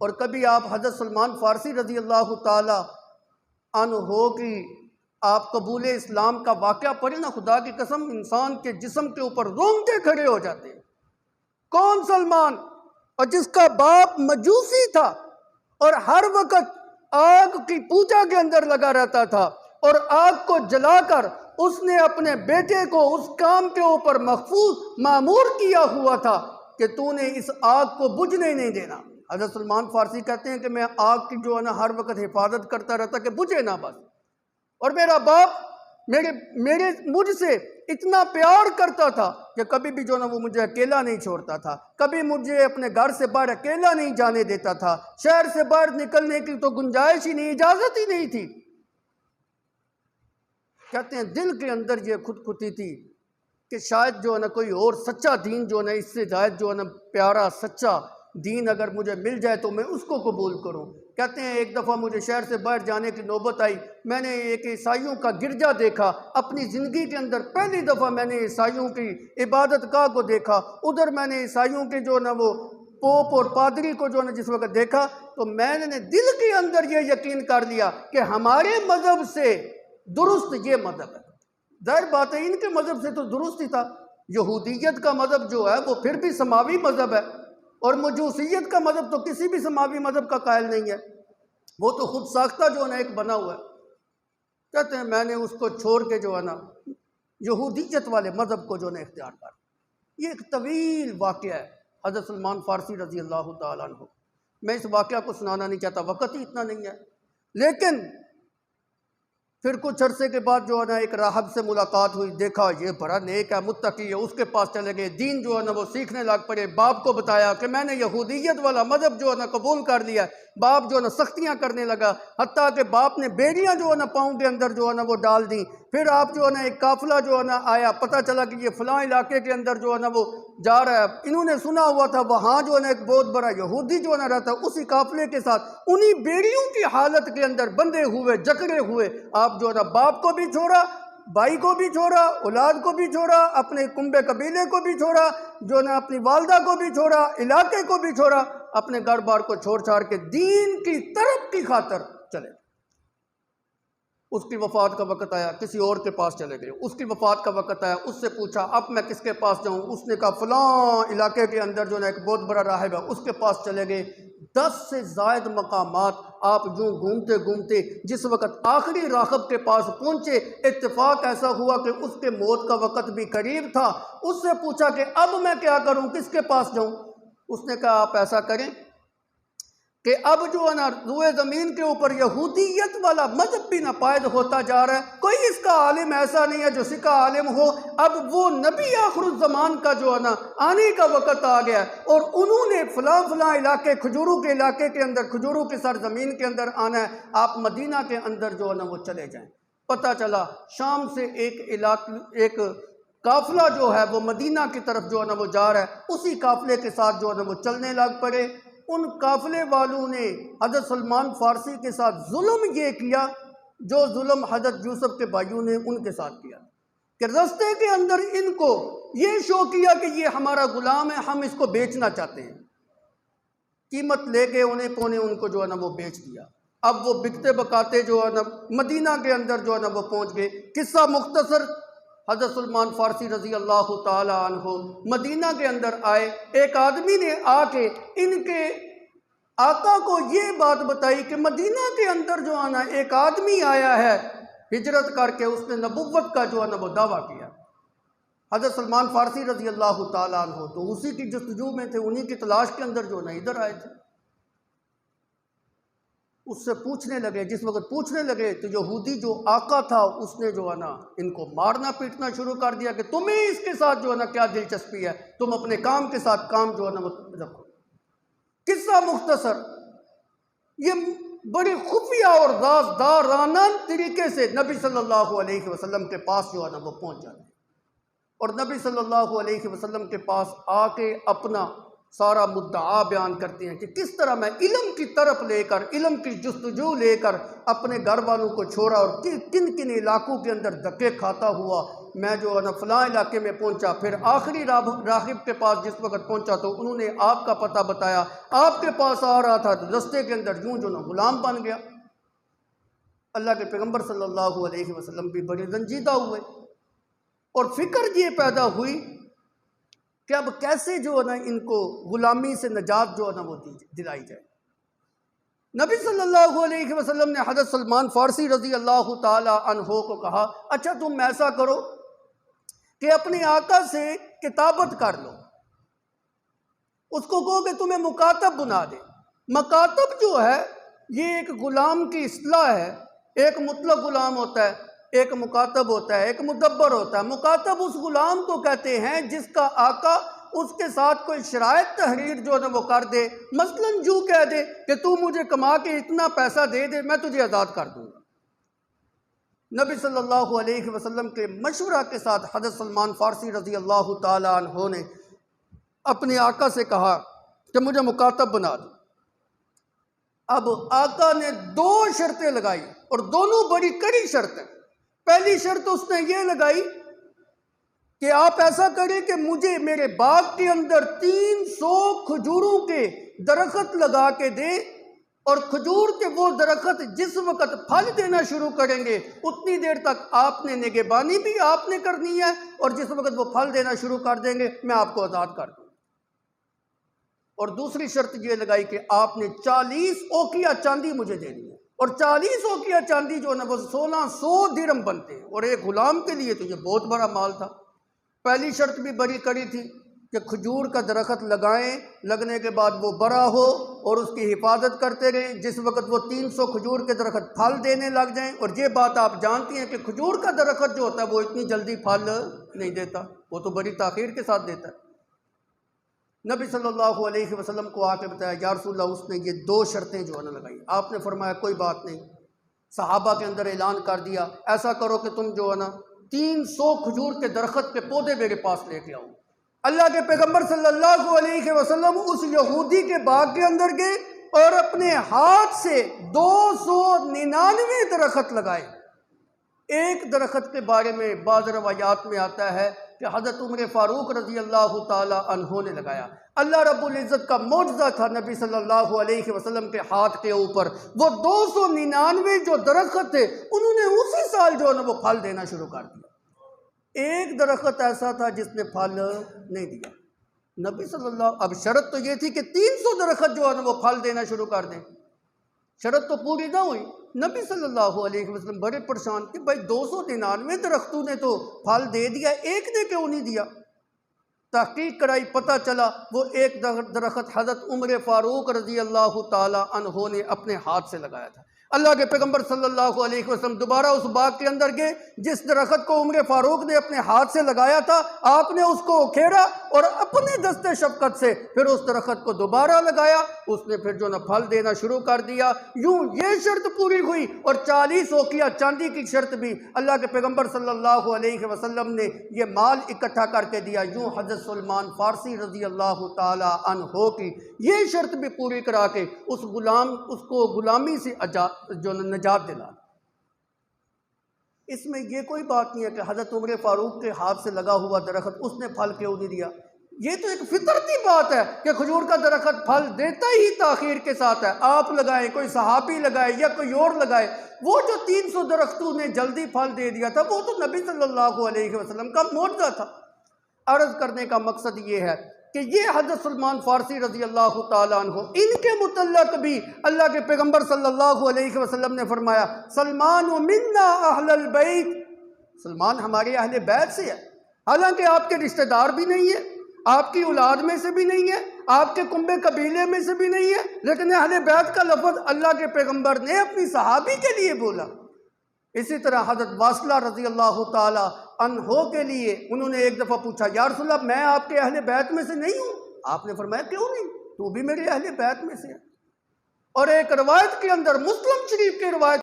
اور کبھی آپ حضرت سلمان فارسی رضی اللہ تعالی عنہ کی آپ قبول اسلام کا واقعہ پڑھیں نا، خدا کی قسم انسان کے جسم کے اوپر رونگٹے کھڑے ہو جاتے ہیں۔ کون سلمان؟ اور جس کا باپ مجوسی تھا اور ہر وقت آگ کی پوجا کے اندر لگا رہتا تھا، اور آگ کو جلا کر اس نے اپنے بیٹے کو اس کام کے اوپر محفوظ معمور کیا ہوا تھا کہ تو نے اس آگ کو بجھنے نہیں دینا۔ حضرت سلمان فارسی کہتے ہیں کہ میں آگ کی جو ہے نا ہر وقت حفاظت کرتا رہتا کہ بجھے نہ بس، اور میرا باپ مجھ سے اتنا پیار کرتا تھا کہ کبھی بھی جو نا وہ مجھے اکیلا نہیں چھوڑتا تھا، کبھی مجھے اپنے گھر سے باہر اکیلا نہیں جانے دیتا تھا، شہر سے باہر نکلنے کی تو گنجائش ہی نہیں، اجازت ہی نہیں تھی۔ کہتے ہیں دل کے اندر یہ خودکشی تھی کہ شاید جو ہے نا کوئی اور سچا دین جو ہے نا اس سے زائد جو ہے نا پیارا سچا دین اگر مجھے مل جائے تو میں اس کو قبول کروں۔ کہتے ہیں ایک دفعہ مجھے شہر سے باہر جانے کی نوبت آئی، میں نے ایک عیسائیوں کا گرجا دیکھا، اپنی زندگی کے اندر پہلی دفعہ میں نے عیسائیوں کی عبادت گاہ کو دیکھا، ادھر میں نے عیسائیوں کے جو ہے نا وہ پوپ اور پادری کو جو ہے نا جس وقت دیکھا تو میں نے دل کے اندر یہ یقین کر لیا کہ ہمارے مذہب سے درست یہ مذہب ہے۔ ظاہر بات ہے ان کے مذہب سے تو درست ہی تھا، یہودیت کا مذہب جو ہے وہ پھر بھی سماوی مذہب ہے، اور مجوسیت کا مذہب تو کسی بھی سماوی مذہب کا قائل نہیں ہے، وہ تو خود ساختہ جو ہے نا ایک بنا ہوا ہے۔ کہتے ہیں میں نے اس کو چھوڑ کے جو ہے نا یہودیت والے مذہب کو جو ہے نا اختیار کر۔ یہ ایک طویل واقعہ ہے حضرت سلمان فارسی رضی اللہ تعالیٰ عنہ۔ میں اس واقعہ کو سنانا نہیں چاہتا، وقت ہی اتنا نہیں ہے، لیکن پھر کچھ عرصے کے بعد جو ہے نا ایک راہب سے ملاقات ہوئی، دیکھا یہ بڑا نیک ہے، متقی ہے، اس کے پاس چلے گئے، دین جو ہے نا وہ سیکھنے لگ پڑے۔ باپ کو بتایا کہ میں نے یہودیت والا مذہب جو ہے نا قبول کر لیا ہے۔ باپ جو ہے نا سختیاں کرنے لگا، حتیٰ کہ باپ نے بیڑیاں جو ہے نا پاؤں کے اندر جو ہے نا وہ ڈال دیں۔ پھر آپ جو ہے نا ایک قافلہ جو ہے نا آیا، پتہ چلا کہ یہ فلاں علاقے کے اندر جو ہے نا وہ جا رہا ہے۔ انہوں نے سنا ہوا تھا وہاں جو ہے نا ایک بہت بڑا یہودی جو ہے نا رہتا ہے، اسی قافلے کے ساتھ انہی بیڑیوں کی حالت کے اندر بندھے ہوئے جکڑے ہوئے آپ جو ہے نا باپ کو بھی چھوڑا، بھائی کو بھی چھوڑا، اولاد کو بھی چھوڑا، اپنے کنبے قبیلے کو بھی چھوڑا، جو ہے نا اپنی والدہ کو بھی چھوڑا، علاقے کو بھی چھوڑا، اپنے گھر بار کو چھوڑ چھاڑ کے دین کی طرف کی خاطر چلے۔ اس کی وفات کا وقت آیا، کسی اور کے پاس چلے گئے۔ اس کی وفات کا وقت آیا، اس سے پوچھا اب میں کس کے پاس جاؤں؟ اس نے کہا فلاں علاقے کے اندر جو ہے ایک بہت بڑا راہب ہے، اس کے پاس چلے گئے۔ 10 سے زائد مقامات آپ جو گھومتے گھومتے جس وقت آخری راہب کے پاس پہنچے، اتفاق ایسا ہوا کہ اس کے موت کا وقت بھی قریب تھا۔ اس سے پوچھا کہ اب میں کیا کروں، کس کے پاس جاؤں؟ اس نے کہا آپ ایسا کریں کہ اب جو ہے نا روئے زمین کے اوپر یہودیت والا مذہب بھی ناپائید ہوتا جا رہا ہے، کوئی اس کا عالم ایسا نہیں ہے جو سکہ عالم ہو، اب وہ نبی آخر الزمان کا جو ہے نا آنے کا وقت آ گیا ہے، اور انہوں نے فلاں فلاں علاقے کھجوروں کے علاقے کے اندر کھجوروں کی سرزمین کے اندر آنا ہے، آپ مدینہ کے اندر جو ہے نا وہ چلے جائیں۔ پتہ چلا شام سے ایک قافلہ جو ہے وہ مدینہ کی طرف جو ہے نا وہ جا رہا ہے، اسی قافلے کے ساتھ جو ہے نا وہ چلنے لگ پڑے۔ ان قافلے والوں نے حضرت سلمان فارسی کے ساتھ ظلم یہ کیا جو ظلم حضرت یوسف کے بھائیوں نے ان کے ساتھ کیا، کہ رستے کے اندر ان کو یہ شو کیا کہ یہ ہمارا غلام ہے، ہم اس کو بیچنا چاہتے ہیں، قیمت لے کے انہیں پونے ان کو جو ہے نا وہ بیچ دیا۔ اب وہ بکتے بکاتے جو ہے نا مدینہ کے اندر جو ہے نا وہ پہنچ گئے۔ قصہ مختصر، حضرت سلمان فارسی رضی اللہ تعالی عنہ مدینہ کے اندر آئے، ایک آدمی نے آ کے ان کے آقا کو یہ بات بتائی کہ مدینہ کے اندر جو ہے نا ایک آدمی آیا ہے ہجرت کر کے، اس نے نبوت کا جو ہے نا وہ دعویٰ کیا۔ حضرت سلمان فارسی رضی اللہ تعالی عنہ تو اسی کی جستجو میں تھے، انہی کی تلاش کے اندر جو ہے نا ادھر آئے تھے۔ اس سے پوچھنے لگے، جس وقت پوچھنے لگے تو یہودی جو آقا تھا اس نے جو ہے نا ان کو مارنا پیٹنا شروع کر دیا کہ تمہیں اس کے ساتھ جو ہے نا کیا دلچسپی ہے، تم اپنے کام کے ساتھ کام جو ہے نا وہ رکھو۔ قصہ مختصر، یہ بڑی خفیہ اور رازدارانہ طریقے سے نبی صلی اللہ علیہ وسلم کے پاس جو ہے نا وہ پہنچ جاتے ہیں، اور نبی صلی اللہ علیہ وسلم کے پاس آ کے اپنا سارا مدعا بیان کرتے ہیں کہ کس طرح میں علم کی طرف لے کر، علم کی جستجو لے کر اپنے گھر والوں کو چھوڑا، اور کن کن علاقوں کے اندر دھکے کھاتا ہوا میں جو ہے نا فلاں علاقے میں پہنچا، پھر آخری راغب کے پاس جس وقت پہنچا تو انہوں نے آپ کا پتہ بتایا، آپ کے پاس آ رہا تھا تو رستے کے اندر یوں جو نا غلام بن گیا۔ اللہ کے پیغمبر صلی اللہ علیہ وسلم بھی بڑے رنجیدہ ہوئے اور فکر یہ پیدا ہوئی کہ اب کیسے جو ہے نا ان کو غلامی سے نجات جو ہے نا وہ دلائی جائے۔ نبی صلی اللہ علیہ وسلم نے حضرت سلمان فارسی رضی اللہ تعالی عنہ کو کہا، اچھا تم ایسا کرو کہ اپنے آقا سے کتابت کر لو، اس کو کہو کہ تمہیں مکاتب بنا دے۔ مکاتب جو ہے یہ ایک غلام کی اصطلاح ہے، ایک مطلق غلام ہوتا ہے، ایک مکاتب ہوتا ہے، ایک مدبر ہوتا ہے۔ مکاتب اس غلام کو کہتے ہیں جس کا آقا اس کے ساتھ کوئی شرائط تحریر جو ہے وہ کر دے، مثلاً جو کہہ دے کہ تو مجھے کما کے اتنا پیسہ دے دے میں تجھے آزاد کر دوں گا۔ نبی صلی اللہ علیہ وسلم کے مشورہ کے ساتھ حضرت سلمان فارسی رضی اللہ تعالی عنہ نے اپنے آقا سے کہا کہ مجھے مکاتب بنا دو۔ اب آقا نے 2 شرطیں لگائی اور دونوں بڑی کڑی شرطیں۔ پہلی شرط اس نے یہ لگائی کہ آپ ایسا کریں کہ مجھے میرے باغ کے اندر 300 کھجوروں کے درخت لگا کے دے، اور کھجور کے وہ درخت جس وقت پھل دینا شروع کریں گے اتنی دیر تک آپ نے نگہبانی بھی آپ نے کرنی ہے، اور جس وقت وہ پھل دینا شروع کر دیں گے میں آپ کو آزاد کر دوں۔ اور دوسری شرط یہ لگائی کہ آپ نے 40 اوقیہ چاندی مجھے دینی ہے، اور 40 اوقیہ چاندی جو ہے نا وہ 1600 درہم بنتے ہیں، اور ایک غلام کے لیے تو یہ بہت بڑا مال تھا۔ پہلی شرط بھی بڑی کڑی تھی کہ کھجور کا درخت لگائیں، لگنے کے بعد وہ بڑا ہو اور اس کی حفاظت کرتے رہیں، جس وقت وہ 300 کھجور کے درخت پھل دینے لگ جائیں۔ اور یہ بات آپ جانتی ہیں کہ کھجور کا درخت جو ہوتا ہے وہ اتنی جلدی پھل نہیں دیتا، وہ تو بڑی تاخیر کے ساتھ دیتا ہے۔ نبی صلی اللہ علیہ وسلم کو آ کے بتایا، یا رسول اللہ اس نے یہ 2 شرطیں جو ہے نا لگائی۔ آپ نے فرمایا کوئی بات نہیں، صحابہ کے اندر اعلان کر دیا، ایسا کرو کہ تم جو ہے نا 300 کھجور کے درخت کے پودے میرے پاس لے کے آؤ۔ اللہ کے پیغمبر صلی اللہ علیہ وسلم اس یہودی کے باغ کے اندر گئے اور اپنے ہاتھ سے 299 درخت لگائے۔ ایک درخت کے بارے میں بعض روایات میں آتا ہے کہ حضرت عمر فاروق رضی اللہ تعالی عنہ نے لگایا۔ اللہ رب العزت کا معجزہ تھا نبی صلی اللہ علیہ وسلم کے ہاتھ کے اوپر، وہ 299 جو درخت تھے انہوں نے اسی سال جو ہے نا وہ پھل دینا شروع کر دیا۔ ایک درخت ایسا تھا جس نے پھل نہیں دیا۔ نبی صلی اللہ، اب شرط تو یہ تھی کہ 300 درخت جو ہے نا وہ پھل دینا شروع کر دیں، شرط تو پوری نہ ہوئی۔ نبی صلی اللہ علیہ وسلم بڑے پریشان کہ بھائی 299 درختوں نے تو پھل دے دیا، ایک نے کیوں نہیں دیا؟ تحقیق کرائی، پتہ چلا وہ ایک درخت حضرت عمر فاروق رضی اللہ تعالی عنہ نے اپنے ہاتھ سے لگایا تھا۔ اللہ کے پیغمبر صلی اللہ علیہ وسلم دوبارہ اس باغ کے اندر گئے، جس درخت کو عمر فاروق نے اپنے ہاتھ سے لگایا تھا آپ نے اس کو اکھیڑا اور اپنے دست شفقت سے پھر اس درخت کو دوبارہ لگایا، اس نے پھر جو نہ پھل دینا شروع کر دیا۔ یوں یہ شرط پوری ہوئی، اور 40 اوقیہ چاندی کی شرط بھی اللہ کے پیغمبر صلی اللہ علیہ وسلم نے یہ مال اکٹھا کر کے دیا۔ یوں حضرت سلمان فارسی رضی اللہ تعالی عنہ کی یہ شرط بھی پوری کرا کے اس کو غلامی سے جو نجات دلا۔ اس میں یہ کوئی بات نہیں ہے کہ حضرت عمر فاروق کے ہاتھ سے لگا ہوا درخت اس نے پھل کیوں نہیں دیا۔ یہ تو ایک فطرتی بات ہے کہ کھجور کا درخت پھل دیتا ہی تاخیر کے ساتھ ہے۔ آپ لگائیں، کوئی صحابی لگائے یا کوئی اور لگائے، وہ جو 300 درختوں نے جلدی پھل دے دیا تھا وہ تو نبی صلی اللہ علیہ وسلم کا معجزہ تھا۔ عرض کرنے کا مقصد یہ ہے کہ یہ حضرت سلمان فارسی رضی اللہ تعالیٰ عنہ، ان کے متعلق بھی اللہ کے پیغمبر صلی اللہ علیہ وسلم نے فرمایا، سلمان منا اہل البیت، سلمان ہمارے اہل بیت سے ہے، حالانکہ آپ کے رشتہ دار بھی نہیں ہے، آپ کی اولاد میں سے بھی نہیں ہے، آپ کے کنبے قبیلے میں سے بھی نہیں ہے، لیکن اہل بیت کا لفظ اللہ کے پیغمبر نے اپنی صحابی کے لیے بولا۔ اسی طرح حضرت واصلہ رضی اللہ تعالی عنہ کے لیے انہوں نے ایک دفعہ پوچھا، یا رسول اللہ میں آپ کے اہل بیت میں سے نہیں ہوں؟ آپ نے فرمایا کیوں نہیں، تو بھی میرے اہل بیت میں سے ہے۔ اور ایک روایت کے اندر، مسلم شریف کی روایت